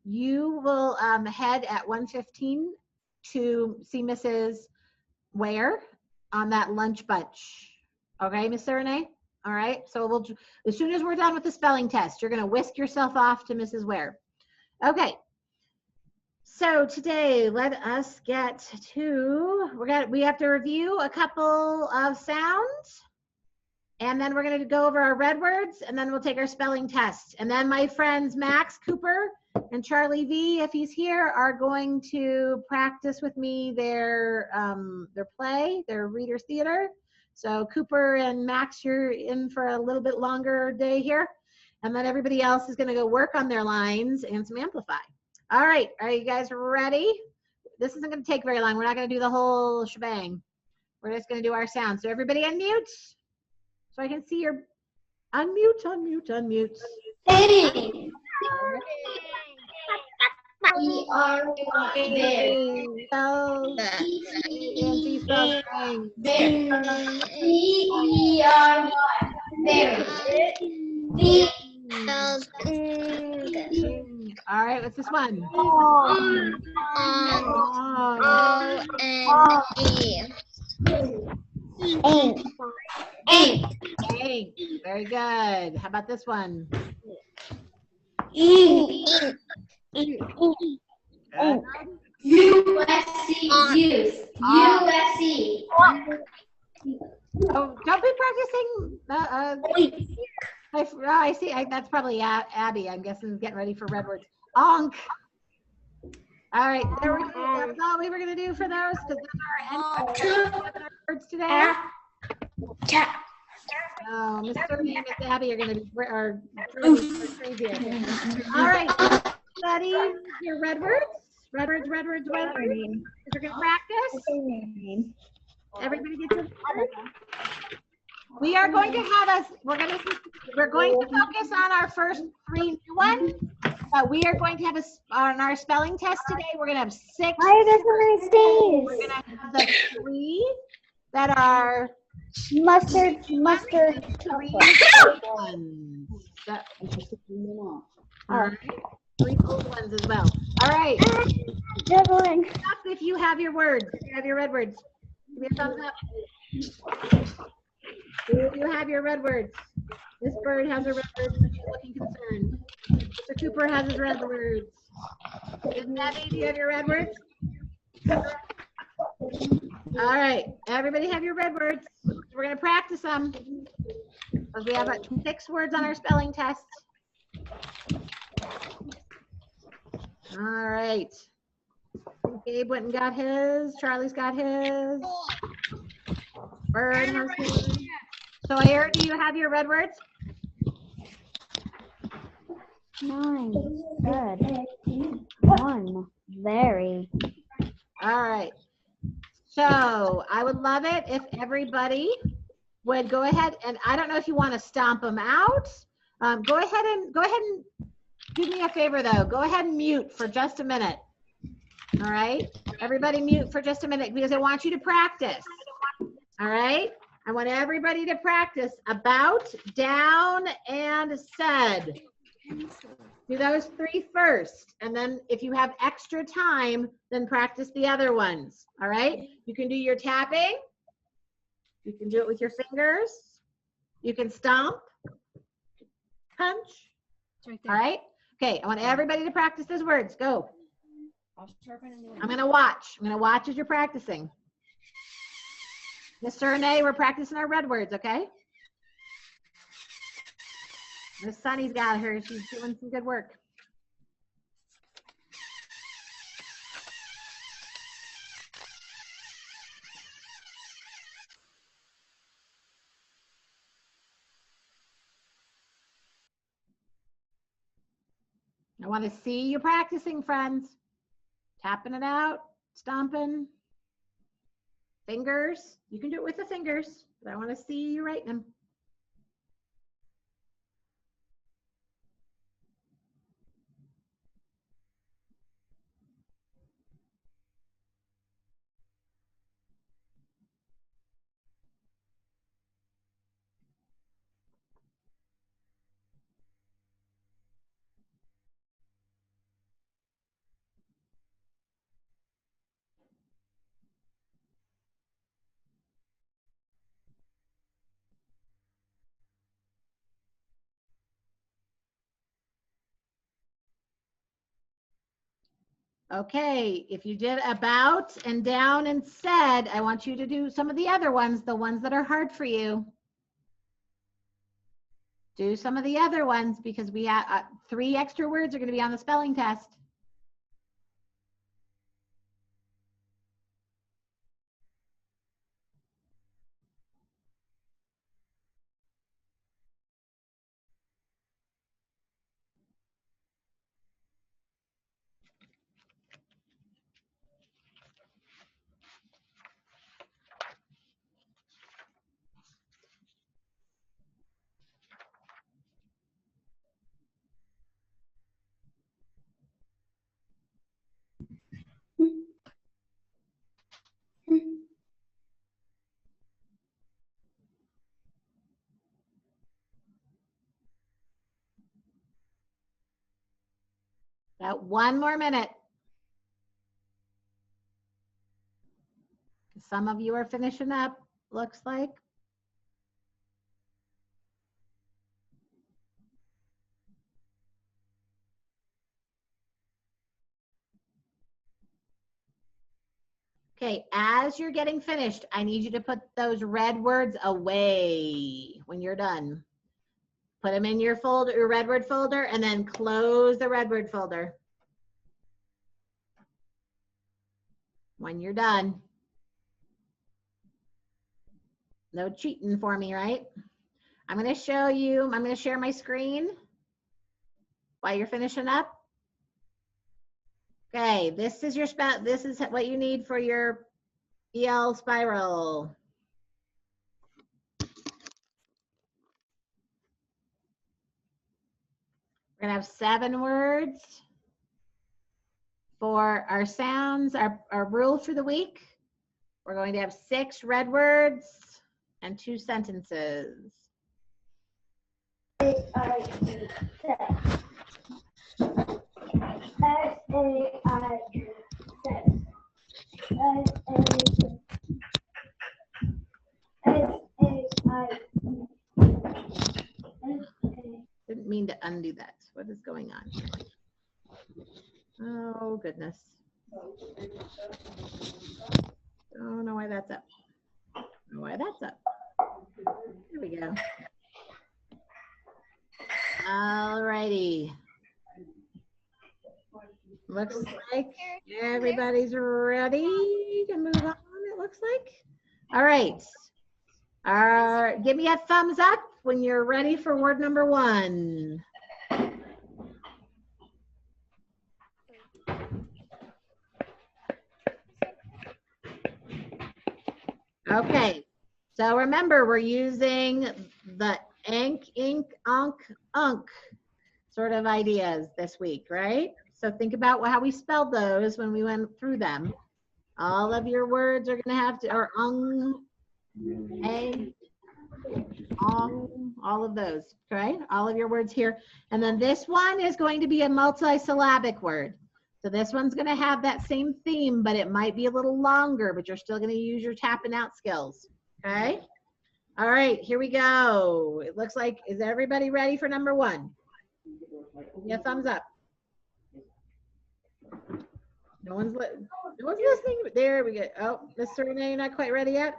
you will head at 1:15 to see Mrs. Ware on that lunch bunch. Okay, Miss Renee? All right, so we'll, as soon as we're done with the spelling test, you're gonna whisk yourself off to Mrs. Ware. Okay, so today let us get to, we have to review a couple of sounds, and then we're gonna go over our red words, and then we'll take our spelling test. And then my friends Max Cooper and Charlie V, if he's here, are going to practice with me their play, their reader's theater. So Cooper and Max, you're in for a little bit longer day here. And then everybody else is gonna go work on their lines and some Amplify. All right, are you guys ready? This isn't gonna take very long. We're not gonna do the whole shebang. We're just gonna do our sounds. So everybody unmute, so I can see your, unmute. Hey. E-R-Y. Spell, Nancy spells bang. E-R-Y. Berry. All right, what's this one? Ink. Ink. Very good. How about this one? Ink. Good. USC. Youth. USC. Oh, don't be practicing. I see. That's probably Abby. I'm guessing is getting ready for red words. Onk. All right, there we go. That's all we were gonna do for those, because those are our words today. Oh, Mr. and Miss Abby are gonna be crazy. All right, study your red words. Red words. We're gonna practice. Everybody get your words. We are going to have we're going to focus on our first 3 new ones. We are going to have on our spelling test today, we're going to have 6. Why are there so many stains? We're going to have the 3 that are Mustard. 3 ones. All right. 3 old ones as well. All right. Juggling. If you have your words, if you have your red words, give me a thumbs up. Do you have your red words? This bird has her red words and she's looking concerned. Mr. Cooper has his red words. Miss Abby, do you have your red words? All right, everybody have your red words. We're gonna practice them. Because we have 6 words on our spelling test. All right. Gabe went and got his. Charlie's got his. Bird has his. So Air, do you have your red words? 9. Good. 1. Very. All right. So I would love it if everybody would go ahead, and I don't know if you want to stomp them out. Go ahead and do me a favor though. Go ahead and mute for just a minute. All right. Everybody mute for just a minute because I want you to practice. All right. I want everybody to practice about, down, and said. Do those 3 first, and then if you have extra time, then practice the other ones. All right? You can do your tapping. You can do it with your fingers. You can stomp, punch. Right All right? Okay, I want everybody to practice those words. Go. I'm going to watch. I'm going to watch as you're practicing. Mr. Renee, we're practicing our red words, okay? Miss Sunny's got her. She's doing some good work. I want to see you practicing, friends. Tapping it out, stomping. Fingers. You can do it with the fingers, but I want to see you writing them. Okay, if you did about and down and said, I want you to do some of the other ones, the ones that are hard for you. Do some of the other ones because we have 3 extra words are going to be on the spelling test. Got 1 more minute. Some of you are finishing up, looks like. Okay, as you're getting finished, I need you to put those red words away when you're done. Put them in your folder, your red word folder, and then close the red word folder when you're done. No cheating for me, right? I'm going to show you, I'm going to share my screen while you're finishing up. Okay, this is your this is what you need for your EL spiral. We're going to have 7 words for our sounds, our rule for the week. We're going to have 6 red words and 2 sentences. Didn't mean to undo that. What is going on? Oh, goodness. Don't know why that's up. Don't know why that's up. Here we go. All righty. Looks like everybody's ready to move on, it looks like. All right. Give me a thumbs up when you're ready for word number 1. Okay, so remember we're using the ink, unk sort of ideas this week, right? So think about how we spelled those when we went through them. All of your words are going to have to, or a, all of those, okay? All of your words here. And then this one is going to be a multisyllabic word. So this one's going to have that same theme, but it might be a little longer, but you're still going to use your tapping out skills, okay? All right, here we go. It looks like, is everybody ready for number 1? Yeah, thumbs up. No one's listening. There we go. Oh, Mr. Renee, not quite ready yet?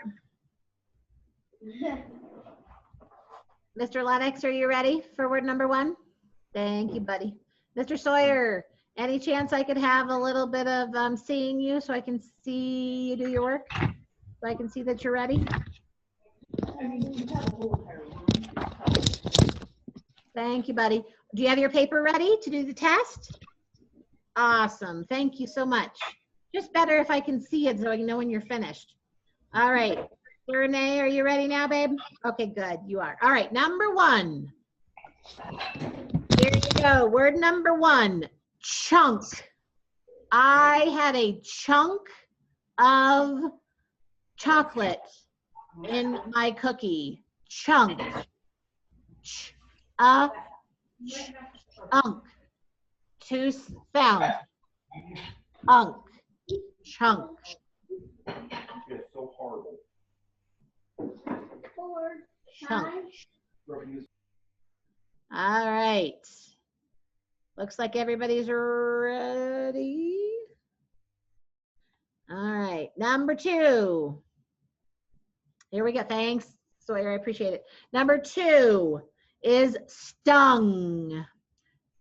Mr. Lennox, are you ready for word number 1? Thank you, buddy. Mr. Sawyer, any chance I could have a little bit of seeing you so I can see you do your work? So I can see that you're ready? Thank you, buddy. Do you have your paper ready to do the test? Awesome. Thank you so much. Just better if I can see it so I can know when you're finished. All right. Renee, are you ready now, babe? Okay, good. You are. All right. Number 1. Here you go. Word number 1. Chunk. I had a chunk of chocolate in my cookie. Chunk. Unk. 2 sounds. Unk. Chunk. It's so horrible. Chunk. All right. Looks like everybody's ready. All right, number 2. Here we go. Thanks, Sawyer. I appreciate it. Number 2 is stung.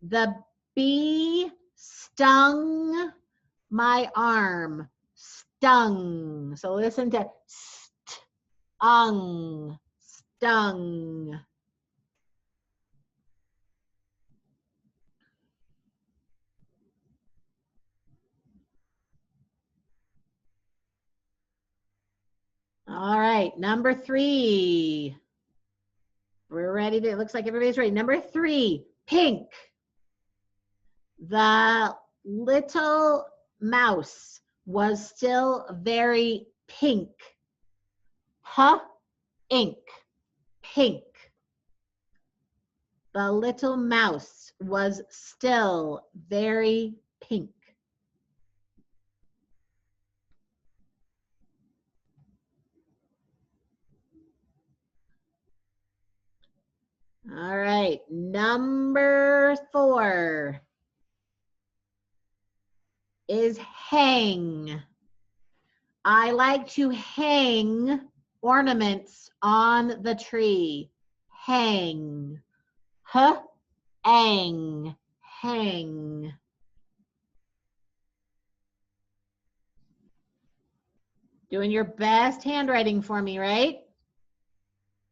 The bee stung my arm. Stung. So listen to stung. Stung. All right, number 3. We're ready to, it looks like everybody's ready. Number 3, pink. The little mouse was still very pink. Ink. Pink. The little mouse was still very pink. All right, number 4 is hang. I like to hang ornaments on the tree. Hang. Hang. Hang. Doing your best handwriting for me, right?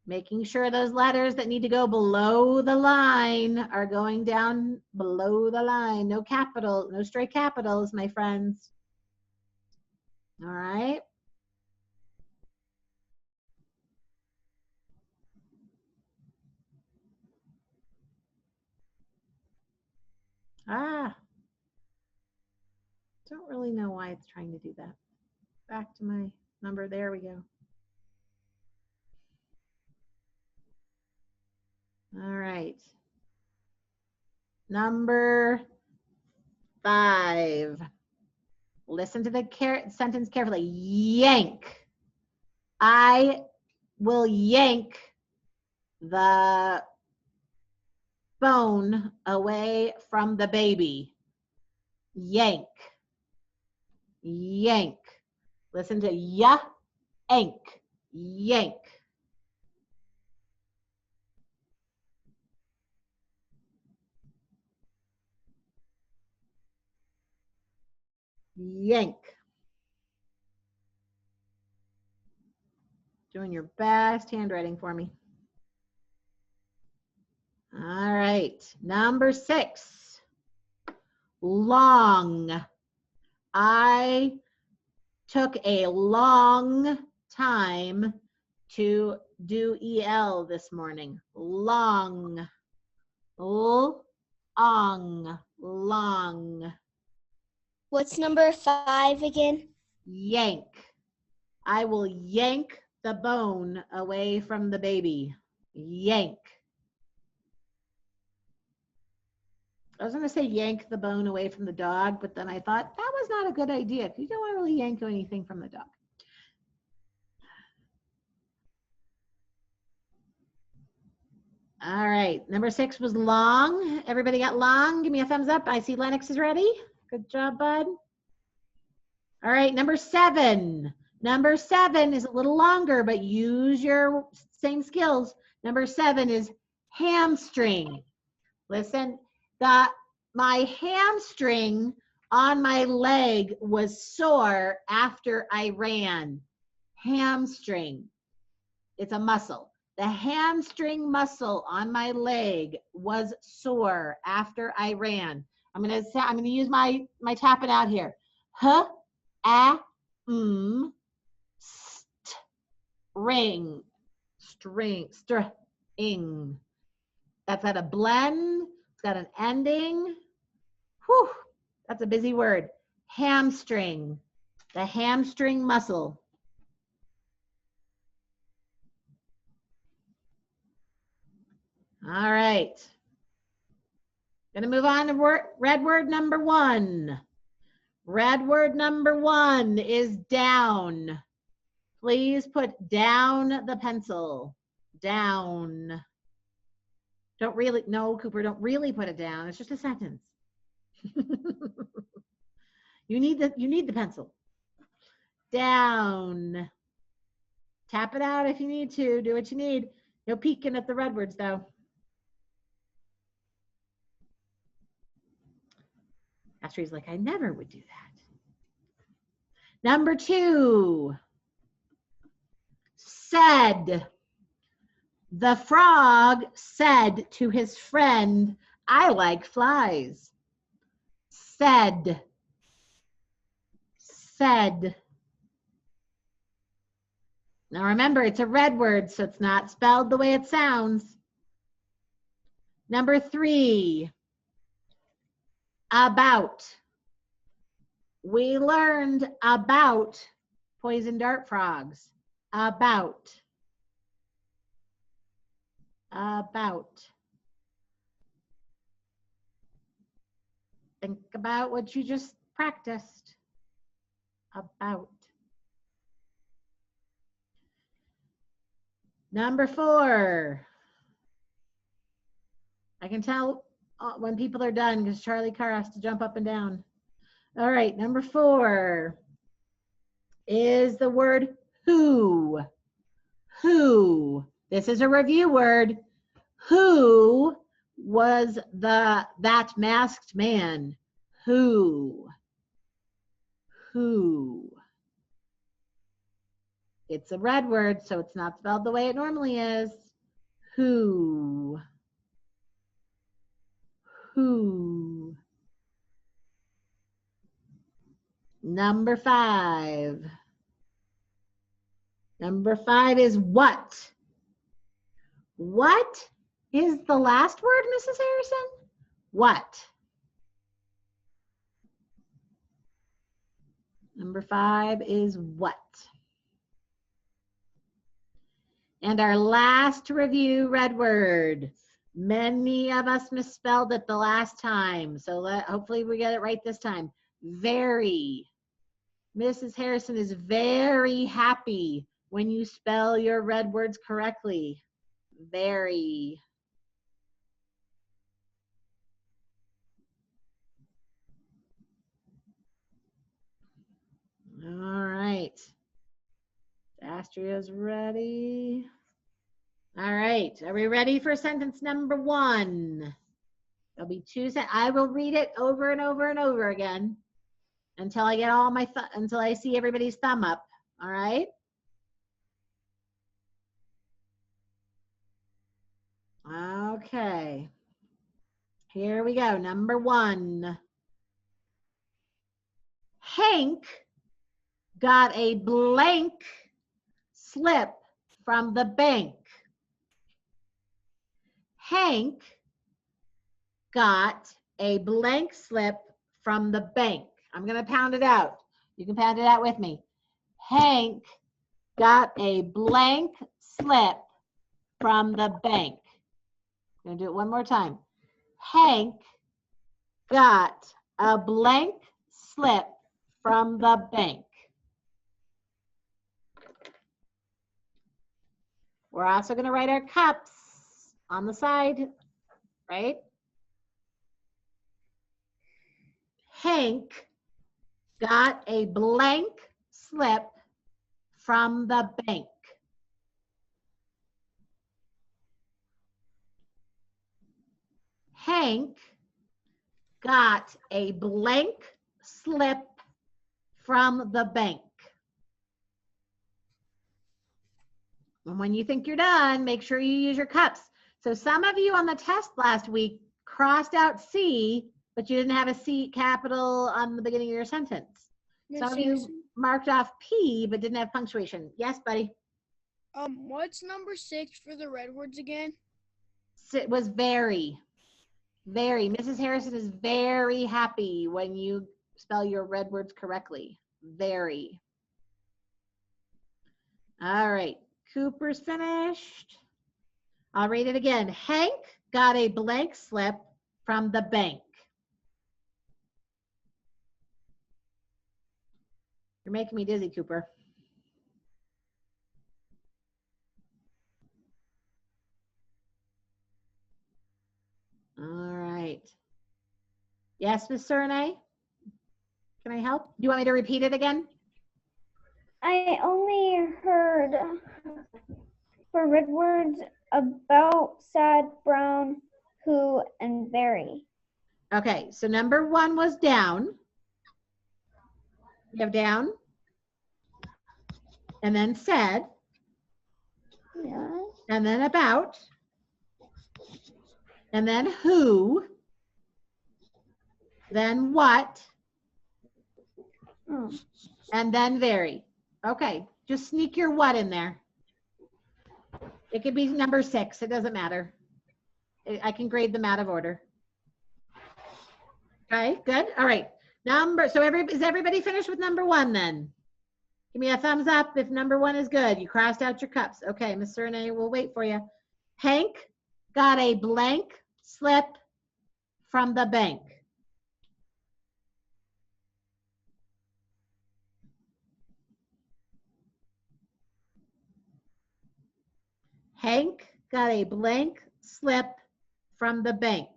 Making sure those letters that need to go below the line are going down below the line. No capital, no stray capitals, my friends. All right. Don't really know why it's trying to do that. Back to my number. There we go. All right. Number 5. Listen to the sentence carefully. Yank. I will yank the bone away from the baby. Yank. Yank. Listen to yank. Yank. Yank. Doing your best handwriting for me. All right, number 6. Long. I took a long time to do EL this morning. Long. Long. Long. What's number 5 again? Yank. I will yank the bone away from the baby. Yank. I was going to say yank the bone away from the dog, but then I thought that was not a good idea because you don't want to really yank anything from the dog. All right, number 6 was long. Everybody got long? Give me a thumbs up. I see Lennox is ready. Good job, bud. All right, number 7. Number 7 is a little longer, but use your same skills. Number 7 is hamstring. Listen, my hamstring on my leg was sore after I ran. Hamstring. It's a muscle. The hamstring muscle on my leg was sore after I ran. I'm gonna use my tap it out here. String. That's at a blend. It's got an ending. Whew, that's a busy word. Hamstring. The hamstring muscle. All right. Gonna move on to red word number 1. Red word number 1 is down. Please put down the pencil. Down. Don't really, no, Cooper, don't really put it down. It's just a sentence. You need the pencil. down. Tap it out if you need to. Do what you need. No peeking at the red words, though. Astri's like, I never would do that. Number 2. Said. The frog said to his friend, I like flies. Said. Said. Now remember, it's a red word, so it's not spelled the way it sounds. Number 3, about. We learned about poison dart frogs. About. About. Think about what you just practiced. About. Number 4. I can tell when people are done because Charlie Carr has to jump up and down. All right, number 4 is the word who. Who. This is a review word. Who was that masked man? Who? Who? It's a red word, so it's not spelled the way it normally is. Who? Who? Number 5. Number 5 is what? What is the last word, Mrs. Harrison? What? Number 5 is what? And our last review red word. Many of us misspelled it the last time, so hopefully we get it right this time. Very. Mrs. Harrison is very happy when you spell your red words correctly. Very. All right. Astria's ready. All right. Are we ready for sentence number 1? There'll be 2 sentences. I will read it over and over and over again until I get all my until I see everybody's thumb up. All right. Okay. Here we go. Number 1. Hank got a blank slip from the bank. Hank got a blank slip from the bank. I'm going to pound it out. You can pound it out with me. Hank got a blank slip from the bank. I'm going to do it one more time. Hank got a blank slip from the bank. We're also going to write our cups on the side, right? Hank got a blank slip from the bank. Hank got a blank slip from the bank. And when you think you're done, make sure you use your cups. So some of you on the test last week crossed out C, but you didn't have a C capital on the beginning of your sentence. Some of you marked off P, but didn't have punctuation. Yes, buddy? What's number 6 for the red words again? It was very, very. Mrs. Harrison is very happy when you spell your red words correctly. Very. All right. Cooper's finished. I'll read it again. Hank got a blank slip from the bank. You're making me dizzy, Cooper. All right. Yes, Ms. Serne? Can I help? Do you want me to repeat it again? I only heard for red words about, sad, brown, who, and very. Okay, so number 1 was down. You have down. And then said. Yeah. And then about. And then who. Then what. Oh. And then very. Okay, just sneak your what in there. It could be number 6. It doesn't matter. I can grade them out of order. Okay, good. All right. So is everybody finished with number 1 then? Give me a thumbs up if number 1 is good. You crossed out your cups. Okay, Miss Renee, we'll wait for you. Hank got a blank slip from the bank. Hank got a blank slip from the bank.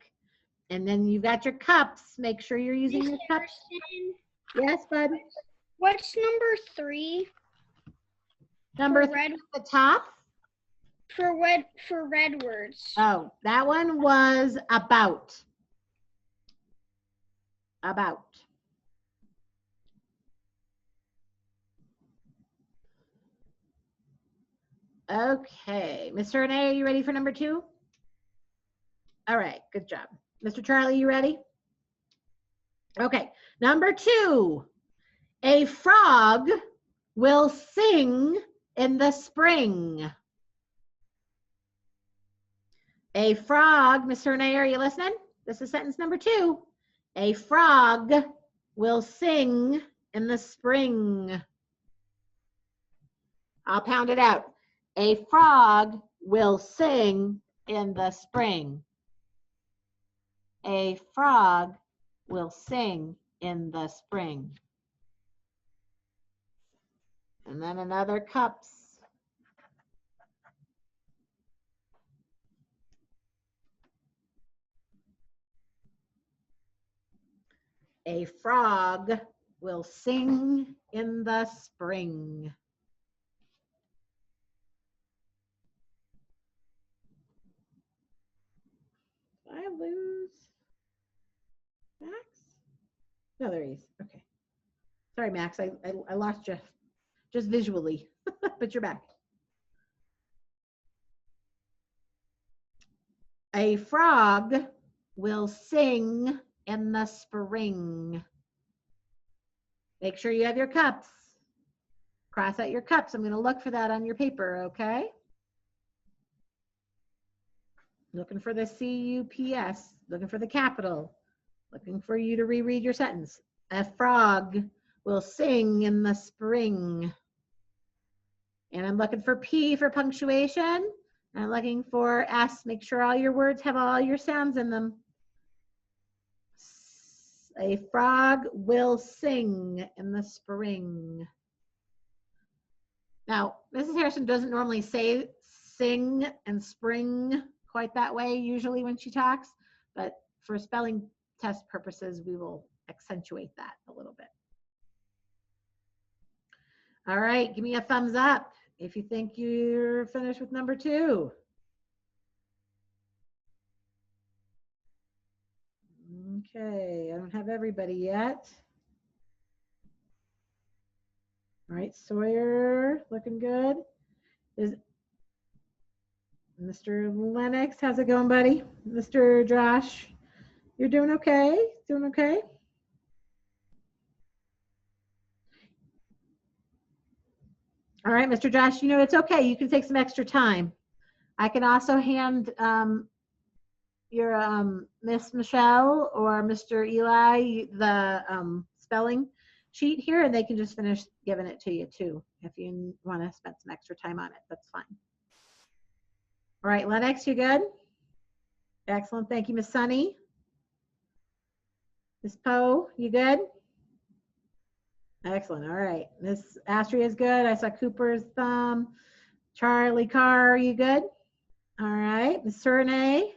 And then you got your cups. Make sure you're using your cups. Yes, bud. What's number 3 Number for 3 red at the top. for red words? Oh, that one was about. About. Okay, Mr. Renee, are you ready for number 2? All right, good job. Mr. Charlie, you ready? Okay, number 2. A frog will sing in the spring. A frog, Mr. Renee, are you listening? This is sentence number 2. A frog will sing in the spring. I'll pound it out. A frog will sing in the spring. A frog will sing in the spring. And then another cups. A frog will sing in the spring. Did I lose Max? No, there he is. Okay. Sorry, Max. I lost you just visually, but you're back. A frog will sing in the spring. Make sure you have your cups. Cross out your cups. I'm going to look for that on your paper, okay? Looking for the C-U-P-S, looking for the capital, looking for you to reread your sentence. A frog will sing in the spring. And I'm looking for P for punctuation. I'm looking for S. Make sure all your words have all your sounds in them. A frog will sing in the spring. Now, Mrs. Harrison doesn't normally say sing and spring quite that way usually when she talks, but for spelling test purposes, we will accentuate that a little bit. All right, give me a thumbs up if you think you're finished with number 2. Okay, I don't have everybody yet. All right, Sawyer, looking good. Is Mr. Lennox, how's it going, buddy? Mr. Josh, you're doing okay? Doing okay? All right, Mr. Josh, you know, it's okay. You can take some extra time. I can also hand your Miss Michelle or Mr. Eli the spelling sheet here, and they can just finish giving it to you too. If you want to spend some extra time on it, that's fine. All right, Lennox, you good? Excellent. Thank you, Miss Sunny. Miss Poe, you good? Excellent. All right. Miss Astria is good. I saw Cooper's thumb. Charlie Carr, you good? All right. Miss Renee.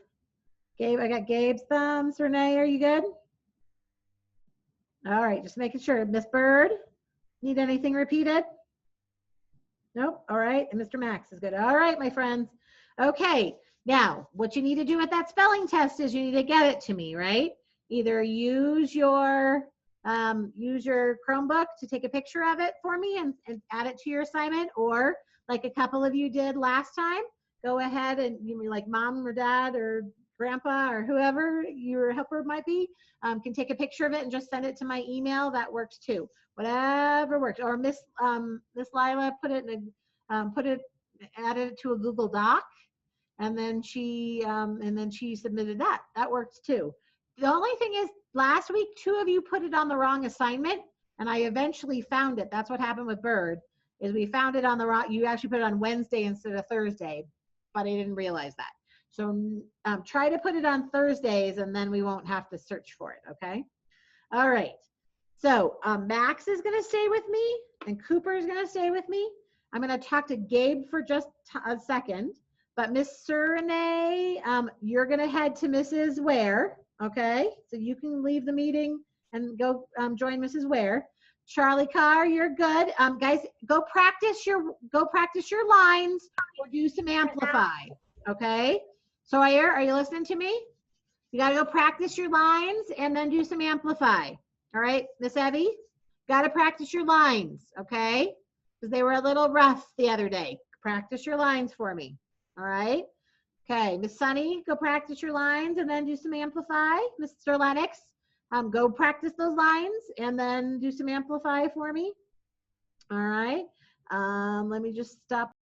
Gabe, I got Gabe's thumbs. Renee, are you good? All right. Just making sure. Miss Bird, need anything repeated? Nope. All right. And Mr. Max is good. All right, my friends. Okay. Now, what you need to do with that spelling test is you need to get it to me, right? Either use your Chromebook to take a picture of it for me and add it to your assignment, or like a couple of you did last time, go ahead and like mom or dad or grandpa or whoever your helper might be, can take a picture of it and just send it to my email. That works too. Whatever works. Or Miss Lila added it to a Google Doc, and then she submitted that. That works too. The only thing is, last week 2 of you put it on the wrong assignment, and I eventually found it. That's what happened with Bird, is we found it on the wrong. You actually put it on Wednesday instead of Thursday, but I didn't realize that. So try to put it on Thursdays, and then we won't have to search for it. Okay. All right. So Max is going to stay with me, and Cooper is going to stay with me. I'm going to talk to Gabe for just a second. But Miss Renee, you're going to head to Mrs. Ware, okay? So you can leave the meeting and go join Mrs. Ware. Charlie Carr, you're good. Guys, go practice your lines or do some amplify, okay? Sawyer, are you listening to me? You got to go practice your lines and then do some amplify. All right, Miss Evie, got to practice your lines, okay? Because they were a little rough the other day. Practice your lines for me. All right. Okay, Miss Sunny, go practice your lines and then do some amplify. Mr. Lennox, go practice those lines and then do some amplify for me. All right. Let me just stop